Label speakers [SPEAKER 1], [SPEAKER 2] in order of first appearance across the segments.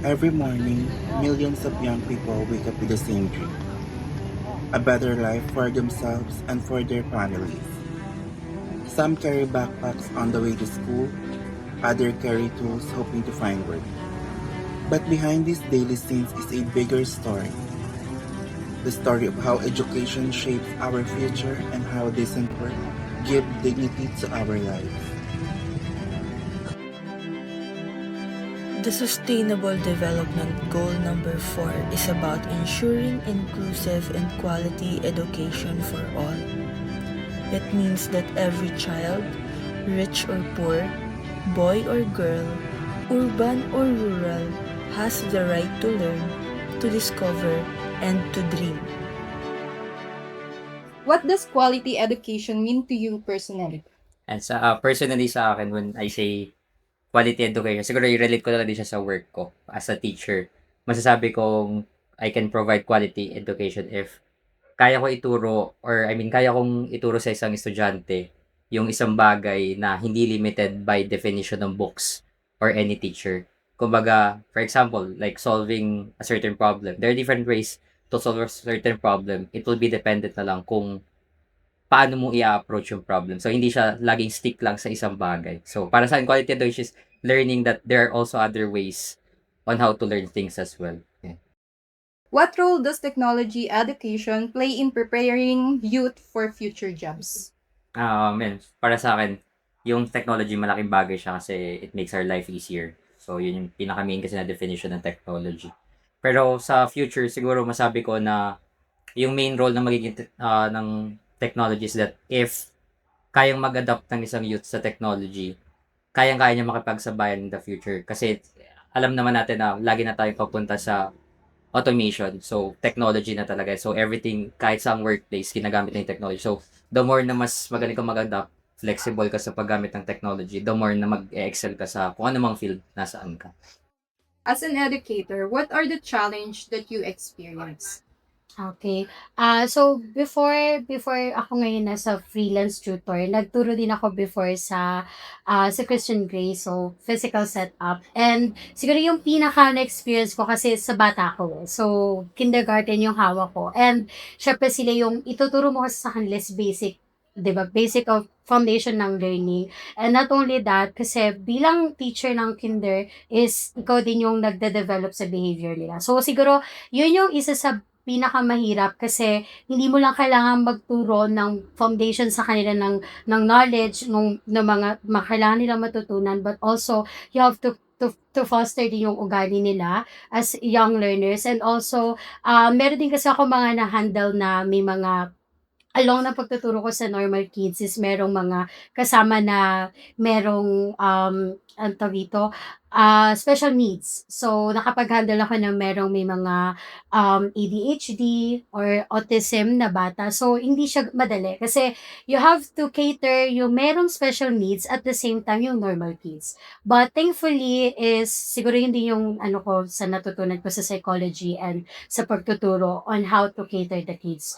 [SPEAKER 1] Every morning, millions of young people wake up with the same dream: a better life for themselves and for their families. Some carry backpacks on the way to school, others carry tools hoping to find work. But behind these daily scenes is a bigger story: the story of how education shapes our future and how decent work gives dignity to our lives.
[SPEAKER 2] The Sustainable Development Goal number 4 is about ensuring inclusive and quality education for all. It means that every child, rich or poor, boy or girl, urban or rural, has the right to learn, to discover, and to dream.
[SPEAKER 3] What does quality education mean to you personally?
[SPEAKER 4] And personally sa akin, when I say quality education, siguro i-relate ko na lang din siya sa work ko as a teacher. Masasabi kong I can provide quality education if kaya ko ituro or I mean kaya kong ituro sa isang estudyante yung isang bagay na hindi limited by definition ng books or any teacher. Kumbaga, for example, like solving a certain problem. There are different ways to solve a certain problem. It will be dependent na lang kung paano mo i-approach yung problem. So, hindi siya laging stick lang sa isang bagay. So, para sa akin, quality education is learning that there are also other ways on how to learn things as well. Yeah.
[SPEAKER 3] What role does technology education play in preparing youth for future jobs?
[SPEAKER 4] Para sa akin, yung technology malaking bagay siya kasi it makes our life easier. So, yun yung pinaka-main kasi na definition ng technology. Pero sa future, siguro masabi ko na yung main role na magiging ng technology is that if kayang mag-adapt ng isang youth sa technology, kayang-kaya niya makipagsabayan in the future. Kasi alam naman natin na lagi na tayong papunta sa automation. So, technology na talaga. So, everything, kahit sa workplace, ginagamit na yung technology. So, the more na mas magaling ka mag-adapt, flexible ka sa paggamit ng technology, the more na mag-excel ka sa kung anumang field nasaan ka.
[SPEAKER 3] As an educator, what are the challenge that you experience?
[SPEAKER 5] Okay. So before ako ngayon nasa freelance tutor, nagturo din ako before sa Christian Grey, so physical setup. And siguro yung pinaka na-experience ko kasi sa bata ko. So kindergarten yung hawak ko. And syempre sila yung ituturo mo kasi sa kanila is basic, 'di ba? Basic of foundation ng learning. And not only that, kasi bilang teacher ng kinder is ikaw din yung nagde-develop sa behavior nila. So siguro yun yung isa sa pinakamahirap kasi hindi mo lang kailangan magturo ng foundation sa kanila ng knowledge ng mga kailangan nilang matutunan, but also you have to foster din yung ugali nila as young learners. And also meron din kasi ako mga na-handle na may mga along ng pagtuturo ko sa normal kids is merong mga kasama na merong, anong tawag dito, special needs. So, nakapag-handle ako ng merong may mga, ADHD or autism na bata. So, hindi siya madali kasi you have to cater yung merong special needs at the same time yung normal kids. But thankfully is siguro yun din yung ano ko sa natutunan ko sa psychology and sa pagtuturo on how to cater the kids.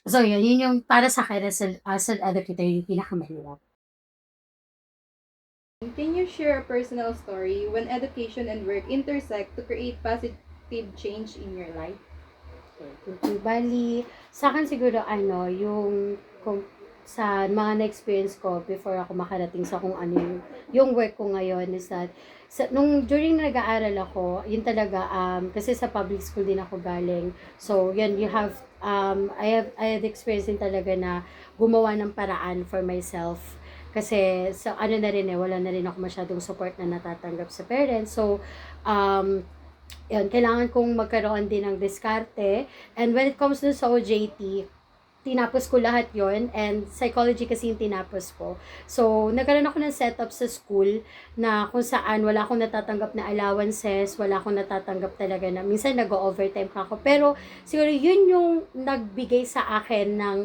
[SPEAKER 5] So yun yung para sa'kin as an educator yung pinakamahirap.
[SPEAKER 3] Can you share a personal story when education and work intersect to create positive change in your life?
[SPEAKER 5] Okay, bali sa'kin siguro ano yung kung sa mga na-experience ko before ako makarating sa kung ano yung work ko ngayon is that nung during nag-aaral ako, yun talaga, kasi sa public school din ako galing. So, yun, you have, I had experience din talaga na gumawa ng paraan for myself. Kasi sa ano na rin wala na rin ako masyadong support na natatanggap sa parents. So, yun, kailangan kong magkaroon din ng diskarte. And when it comes to sa OJT, tinapos ko lahat yon and psychology kasi yung tinapos ko. So, nagkaroon ako ng setup sa school na kung saan wala akong natatanggap na allowances, wala akong natatanggap talaga na minsan nag-overtime pa ako. Pero siguro yun yung nagbigay sa akin ng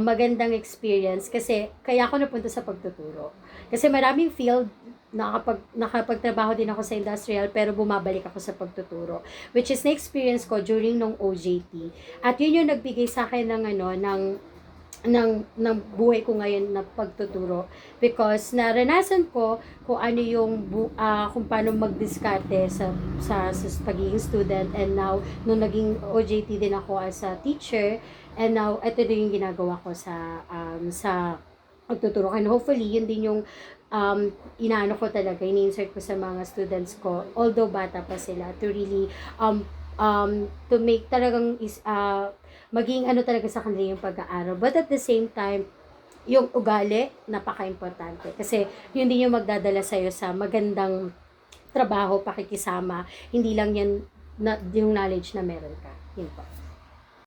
[SPEAKER 5] magandang experience kasi kaya ako napunta sa pagtuturo. Kasi maraming field nakapagtrabaho din ako sa industrial pero bumabalik ako sa pagtuturo, which is na-experience ko during nung OJT. At yun yung nagbigay sa akin ng ng buhay ko ngayon na pagtuturo, because naranasan ko kung ano yung kung paano magdiskarte sa pagiging student, and now nung naging OJT din ako as a teacher, and now ito din yung ginagawa ko sa pagtuturo, and hopefully yun din yung inaano ko talaga, ini-insert ko sa mga students ko, although bata pa sila, to really to make talagang maging ano talaga sa kanila yung pag-aaral. But at the same time, yung ugali, napaka-importante. Kasi yun din yung magdadala sa'yo sa magandang trabaho, pakikisama. Hindi lang yan yung knowledge na meron ka. Yun po.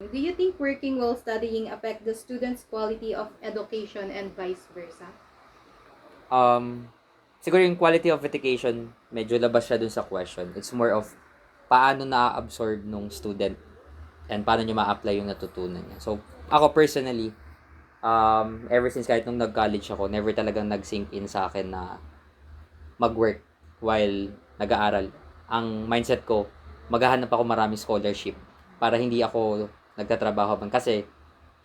[SPEAKER 3] Do you think working while studying affect the student's quality of education and vice versa?
[SPEAKER 4] Siguro yung quality of education, medyo labas siya dun sa question. It's more of paano na-absorb nung student and paano nyo ma-apply yung natutunan niya. So, ako personally, ever since kahit nung nag-college ako, never talagang nag-sink in sa akin na mag-work while nag-aaral. Ang mindset ko, maghahanap ako maraming scholarship para hindi ako nagtatrabaho man. Kasi,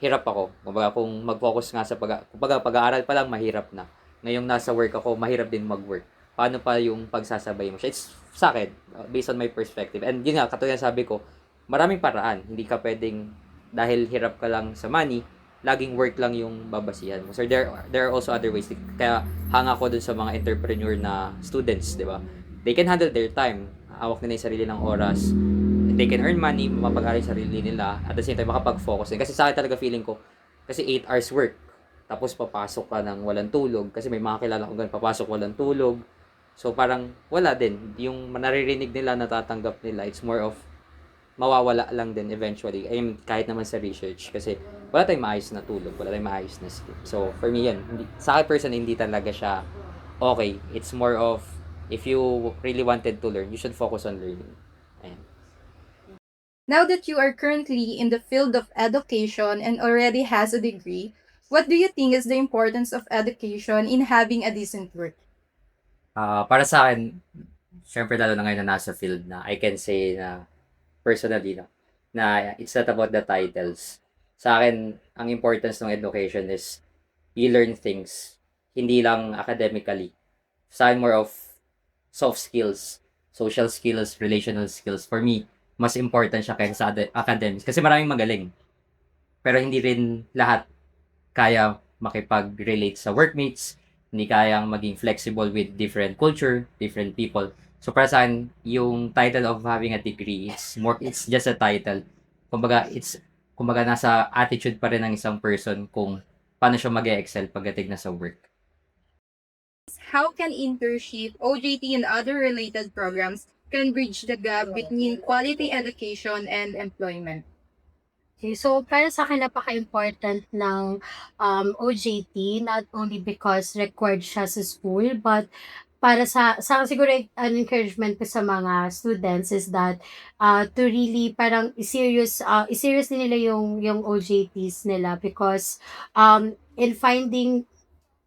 [SPEAKER 4] hirap ako. Kumbaga, kung mag-focus nga sa pag-aaral pa lang, mahirap na. Ngayong nasa work ako, mahirap din mag-work. Paano pa yung pagsasabay mo siya? It's sa akin, based on my perspective. And yun nga, katulad sabi ko, maraming paraan. Hindi ka pwedeng, dahil hirap ka lang sa money, laging work lang yung babasihan mo. So, there are also other ways. Kaya, hanga ko dun sa mga entrepreneur na students, di ba? They can handle their time. Hawak nila yung sarili ng oras. They can earn money, mapag-aral yung sarili nila. At the same time, makapag-focus din. Kasi sa akin talaga feeling ko, kasi 8 hours work. Tapos, papasok ka ng walang tulog. Kasi may mga kilala ko ganun, papasok walang tulog. So, parang wala din. Yung naririnig nila, natatanggap nila, it's more of mawawala lang din eventually. I mean, kahit naman sa research. Kasi wala tayong maayos na tulog, wala tayong maayos na sleep. So, for me yan. Sa akin person, hindi talaga siya okay. It's more of, if you really wanted to learn, you should focus on learning. Ayan.
[SPEAKER 3] Now that you are currently in the field of education and already has a degree, what do you think is the importance of education in having a decent work?
[SPEAKER 4] Para sa akin, syempre lalo na ngayon na nasa field na, I can say na personally na it's not about the titles. Sa akin, ang importance ng education is you learn things, hindi lang academically. Sa akin, more of soft skills, social skills, relational skills. For me, mas important siya kaysa sa academics. Kasi maraming magaling. Pero hindi rin lahat kaya makipag-relate sa workmates, hindi kayang maging flexible with different culture, different people. So para sa akin, yung title of having a degree, it's just a title. Kumbaga nasa attitude pa rin ng isang person kung paano siya mag-excel pagdating na sa work.
[SPEAKER 3] How can internship, OJT, and other related programs can bridge the gap between quality education and employment?
[SPEAKER 5] Okay, so para sa akin napaka-important ng OJT, not only because required siya sa school, but para sa siguro an encouragement ko sa mga students is that to really parang seriously nila yung OJTs nila, because in finding,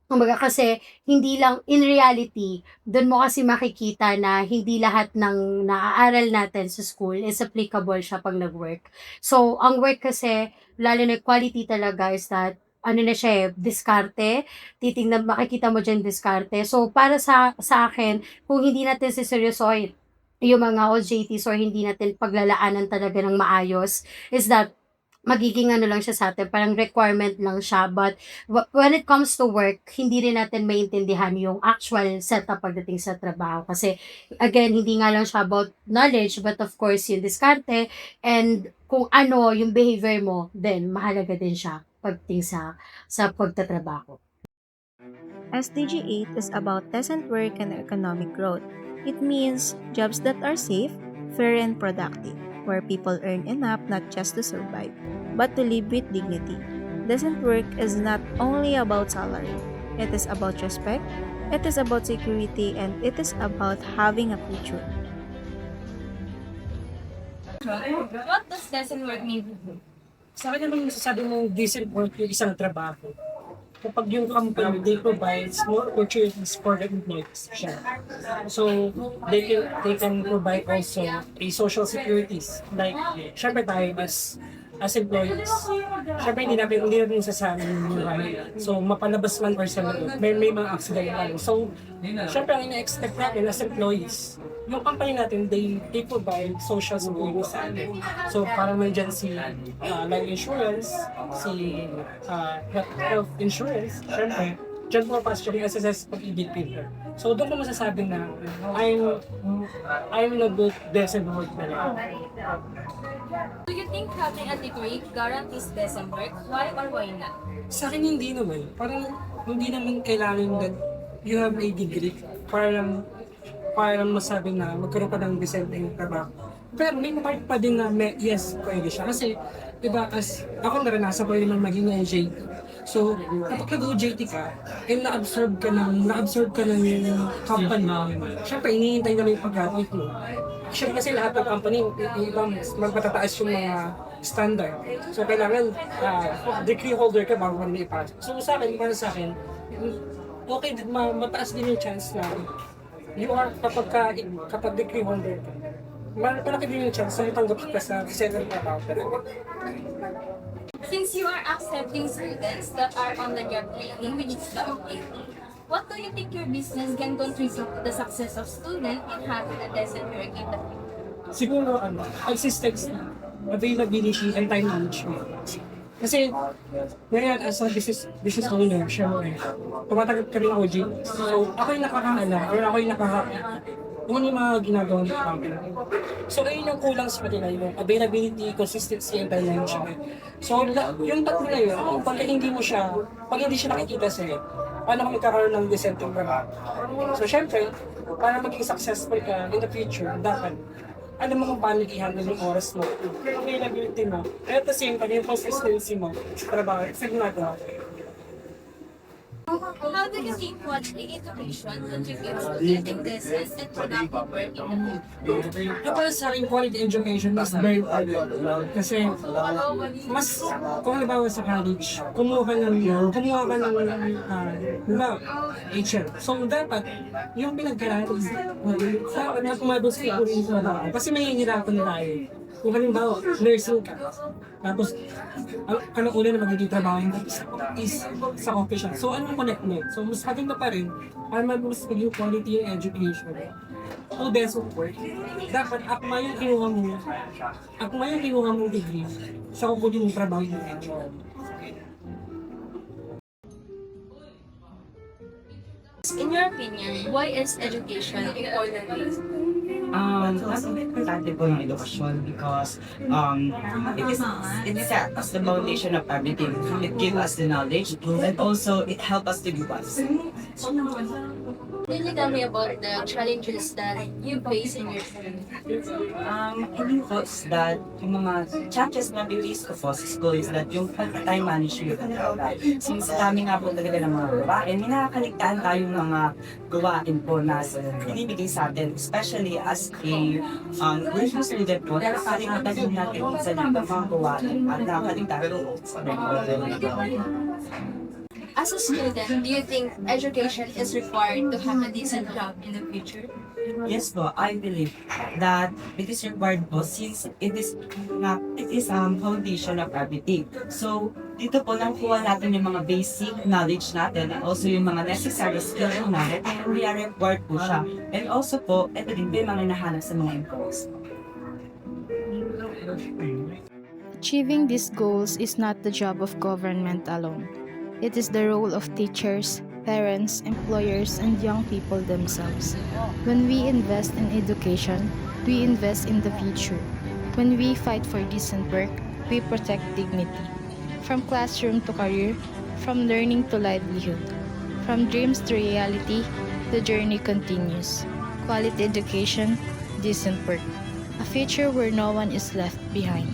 [SPEAKER 5] kumbaga kasi hindi lang in reality, doon mo kasi makikita na hindi lahat ng naaaral natin sa school is applicable siya pag nag-work. So, ang work kasi, lalo na quality talaga, is that ano na siya diskarte, titingnan, makikita mo dyan diskarte. So, para sa akin, kung hindi natin siseryosohin yung mga OJTs or hindi natin paglalaanan talaga ng maayos, is that magiging ano lang siya sa atin, parang requirement lang siya. But when it comes to work, hindi rin natin maintindihan yung actual setup pagdating sa trabaho. Kasi, again, hindi nga lang siya about knowledge, but of course, yung diskarte, and kung ano yung behavior mo, then mahalaga din siya pagdating sa pagtatrabaho.
[SPEAKER 6] SDG 8 is about decent work and economic growth. It means jobs that are safe, fair, and productive, where people earn enough not just to survive, but to live with dignity. Decent work is not only about salary. It is about respect, it is about security, and it is about having a future.
[SPEAKER 7] What does decent work mean? Sa akin naman nasasabi mong decent work yung isang trabaho. Kapag yung company, they provides more opportunities for the employees. So, they can provide also a social securities. Like, syempre tayo as as employees, syempre hindi natin sasabi yung buhay. So, mapalabas man or sa loob, may mga accident lang. So, syempre ang ina-expect natin as employees, yung company natin, they provide social security sa atin. So, parang may dyan si life insurance, si health insurance, syempre, dyan pumapasok yung SSS pag-ibig paper. So, doon ko masasabi na I'm a good decent work na rin.
[SPEAKER 8] Do you think having a degree guarantees decent work? Why or why not?
[SPEAKER 7] Sa akin hindi naman. Parang hindi naman kailangan that you have a degree para lang masabi na magkaroon ka ng decenteng trabaho. Pero may part pa din na yes, pwede siya. Kasi, di ba, as ako naranasan ko yung maging JT. So, kapag nag-OJT ka, na-absorb ka ng yung company. Siyempre, hinihintay na yung pag-graduate mo. Siyempre kasi lahat ng company, iba magpatataas yung mga standard. So, kailangan degree holder ka bago ka na ipasok. So, para sa akin, okay, mataas din yung chance na you are, kapag degree holder ka, malaki din yung chance na matanggap ka sa second trabaho talaga.
[SPEAKER 8] Since you are accepting students that are on the job training, which is the OJT, what do you think your business can contribute to the success of students in having a decent work in the future?
[SPEAKER 7] Siguro, consistency, availability, and time management. Kasi, ngayon, as a business owner, syempre, tumatanggap ka rin ako OJT. So, ako yung nakakaala, or ako yung kung ano yung mga ginagawa ng company. So, ayun yung kulang sa kanila, yung availability, consistency, and time management. So, yung tatlo na yun, pag hindi siya nakikita sa'yo, paano ka magkakaroon ng decenteng trabaho? So, syempre, para maging successful ka in the future, dapat alam mo kung paano i-handle yung oras mo, yung availability mo, at the same time, yung consistency mo sa trabaho, sa ginagawa.
[SPEAKER 8] How do you think quality education contributes to getting decent and productive work in the future?
[SPEAKER 7] Para sa akin, quality education is very important. Kasi, kung halimbawa sa college, kumuha ka ng HL. So, dapat, yung pinagkaralan, dapat na kumabos ka yung trabaho. Kasi may hihirapan na tayo. Kung halimbawa, nursing ka, tapos, ang una na magiging trabaho is sa official. So, anong connect mo? So, mas maganda pa rin, para mas maging quality yung education. So, best of work, dapat akma yung kinuha mong degree sa kukunin yung trabaho yung education.
[SPEAKER 8] In your opinion, why is education important?
[SPEAKER 9] Mas importante po ng edukasyon because it sets us the foundation of everything. It gives us the knowledge and also it helps us to do us.
[SPEAKER 8] Can you tell me about the challenges that you face in your school?
[SPEAKER 9] Hindi po is that yung mga challenges na bilis ko po sa school is that yung time management. Since dami nga po talaga ng mga gawain, may nakakaligtaan tayong mga gawain po na binibigay sa atin, especially as a working student po, nakakaligtaan din natin sa mga gawain at nakakaligtaan sa
[SPEAKER 8] As a student, do you think education is required to have a decent job in the future?
[SPEAKER 9] Yes po, I believe that it is required po since it is foundation of everything. So, dito po nakuha natin yung mga basic knowledge natin and also yung mga necessary skills natin and we are required po siya. And also po, ito din po yung mga hinahanap sa mga employees.
[SPEAKER 10] Achieving these goals is not the job of government alone. It is the role of teachers, parents, employers, and young people themselves. When we invest in education, we invest in the future. When we fight for decent work, we protect dignity. From classroom to career, from learning to livelihood, from dreams to reality, the journey continues. Quality education, decent work. A future where no one is left behind.